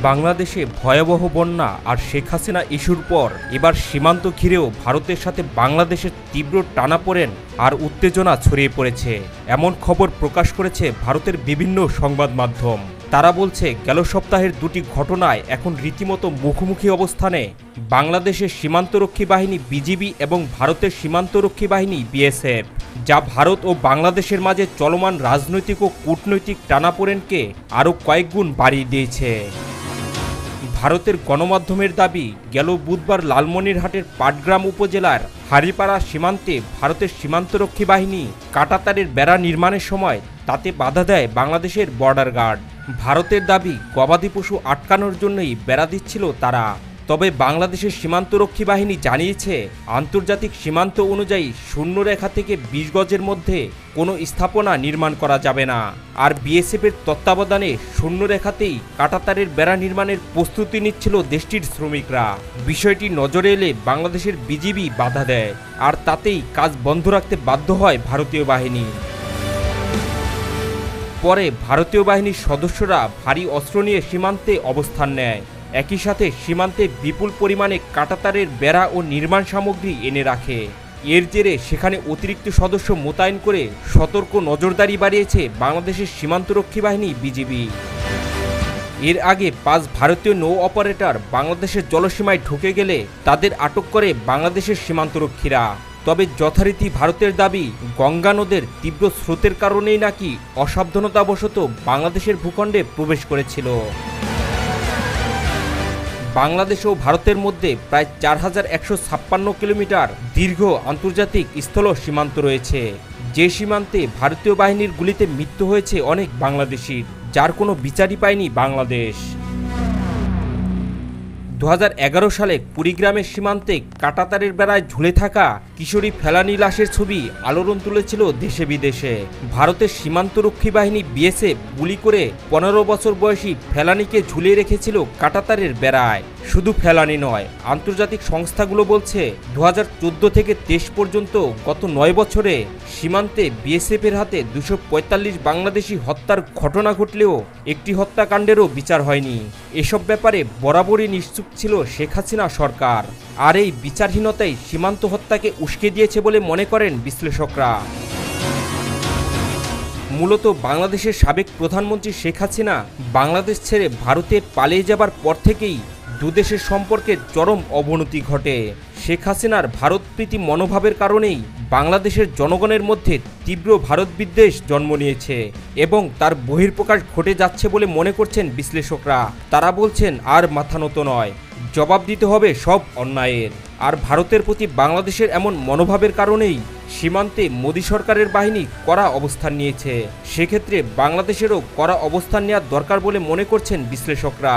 বাংলাদেশে ভয়াবহ বন্যা আর শেখ হাসিনা ইস্যুর পর এবার সীমান্ত ঘিরেও ভারতের সাথে বাংলাদেশের তীব্র টানাপোড়েন আর উত্তেজনা ছড়িয়ে পড়েছে এমন খবর প্রকাশ করেছে ভারতের বিভিন্ন সংবাদ মাধ্যম। তারা বলছে গেল সপ্তাহের দুটি ঘটনায় এখন রীতিমতো মুখোমুখি অবস্থানে বাংলাদেশের সীমান্তরক্ষী বাহিনী বিজিবি এবং ভারতের সীমান্তরক্ষী বাহিনী বিএসএফ, যা ভারত ও বাংলাদেশের মাঝে চলমান রাজনৈতিক ও কূটনৈতিক টানাপোড়েনকে আরও কয়েকগুণ বাড়িয়ে দিয়েছে। ভারতের গণমাধ্যমের দাবি, গেল বুধবার লালমনিরহাটের পাটগ্রাম উপজেলার হারিপাড়া সীমান্তে ভারতের সীমান্তরক্ষী বাহিনী কাঁটাতারের বেড়া নির্মাণের সময় তাতে বাধা দেয় বাংলাদেশের বর্ডার গার্ড। ভারতের দাবি, গবাদি পশু আটকানোর জন্যই বেড়া দিচ্ছিল তারা। তবে বাংলাদেশের সীমান্তরক্ষী বাহিনী জানিয়েছে, আন্তর্জাতিক সীমান্ত অনুযায়ী শূন্যরেখা থেকে ২০ গজের মধ্যে কোনো স্থাপনা নির্মাণ করা যাবে না। আর বিএসএফের তত্ত্বাবধানে শূন্যরেখাতেই কাঁটাতারের বেড়া নির্মাণের প্রস্তুতি নিচ্ছিল দেশটির শ্রমিকরা। বিষয়টি নজরে এলে বাংলাদেশের বিজিবি বাধা দেয়, আর তাতেই কাজ বন্ধ রাখতে বাধ্য হয় ভারতীয় বাহিনী। পরে ভারতীয় বাহিনীর সদস্যরা ভারী অস্ত্র নিয়ে সীমান্তে অবস্থান নেয়। একই সাথে সীমান্তে বিপুল পরিমাণে কাঁটাতারের বেড়া ও নির্মাণ সামগ্রী এনে রাখে। এর জেরে সেখানে অতিরিক্ত সদস্য মোতায়েন করে সতর্ক নজরদারি বাড়িয়েছে বাংলাদেশের সীমান্তরক্ষী বাহিনী বিজিবি। এর আগে ৫ ভারতীয় নৌ অপারেটর বাংলাদেশের জলসীমায় ঢুকে গেলে তাদের আটক করে বাংলাদেশের সীমান্তরক্ষীরা। তবে যথারীতি ভারতের দাবি, গঙ্গা নদের তীব্র স্রোতের কারণেই নাকি অসাবধানতাবশত বাংলাদেশের ভূখণ্ডে প্রবেশ করেছিল। বাংলাদেশ ও ভারতের মধ্যে প্রায় ৪,১৫৬ কিলোমিটার দীর্ঘ আন্তর্জাতিক স্থল সীমান্ত রয়েছে, যে সীমান্তে ভারতীয় বাহিনীর গুলিতে মৃত্যু হয়েছে অনেক বাংলাদেশির, যার কোনো বিচারই পায়নি বাংলাদেশ। ২০১১ সালে কুড়িগ্রামের সীমান্তে কাঁটাতারের বেড়ায় ঝুলে থাকা কিশোরী ফেলানি লাশের ছবি আলোড়ন তুলেছিল দেশে বিদেশে। ভারতের সীমান্তরক্ষী বাহিনী বিএসএফ গুলি করে ১৫ বছর বয়সী ফেলানিকে ঝুলিয়ে রেখেছিল কাঁটাতারের বেড়ায়। শুধু ফেলানি নয়, আন্তর্জাতিক সংস্থাগুলো বলছে ২০১৪ থেকে ২৩ পর্যন্ত গত ৯ বছরে সীমান্তে বিএসএফের হাতে ২৪৫ বাংলাদেশি হত্যার ঘটনা ঘটলেও একটি হত্যাকাণ্ডেরও বিচার হয়নি। এসব ব্যাপারে বরাবরই নিশ্চুপ ছিল শেখ হাসিনা সরকার, আর এই বিচারহীনতাই সীমান্ত হত্যাকে উস্কে দিয়েছে বলে মনে করেন বিশ্লেষকরা। মূলত বাংলাদেশের সাবেক প্রধানমন্ত্রী শেখ হাসিনা বাংলাদেশ ছেড়ে ভারতে পালিয়ে যাবার পর থেকেই দুদেশের সম্পর্কের চরম অবনতি ঘটে। শেখ হাসিনার ভারতপ্রীতি মনোভাবের কারণেই বাংলাদেশের জনগণের মধ্যে তীব্র ভারত বিদ্বেষ জন্ম নিয়েছে এবং তার বহিঃপ্রকাশ ঘটে যাচ্ছে বলে মনে করছেন বিশ্লেষকরা। তারা বলছেন, আর মাথা নত নয়, জবাব দিতে হবে সব অন্যায়ের। আর ভারতের প্রতি বাংলাদেশের এমন মনোভাবের কারণেই সীমান্তে মোদী সরকারের বাহিনী কড়া অবস্থান নিয়েছে। সেক্ষেত্রে বাংলাদেশেরও কড়া অবস্থান নেওয়ার দরকার বলে মনে করছেন বিশ্লেষকরা।